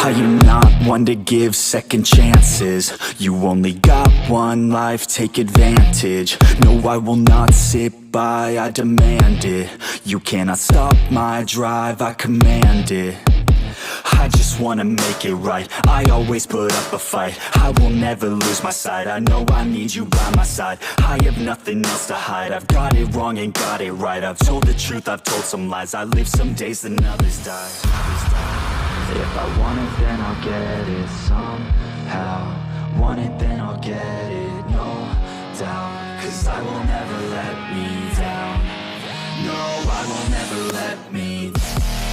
I am not one to give second chances. You only got one life, take advantage. No, I will not sit by, I demand it. You cannot stop my drive, I command it. I just wanna make it right, I always put up a fight. I will never lose my sight, I know I need you by my side. I have nothing else to hide, I've got it wrong and got it right. I've told the truth, I've told some lies. I live some days and others die. If I want it, then I'll get it somehow. Want it, then I'll get it, no doubt. Cause I will never let me down. No, I will never let me down.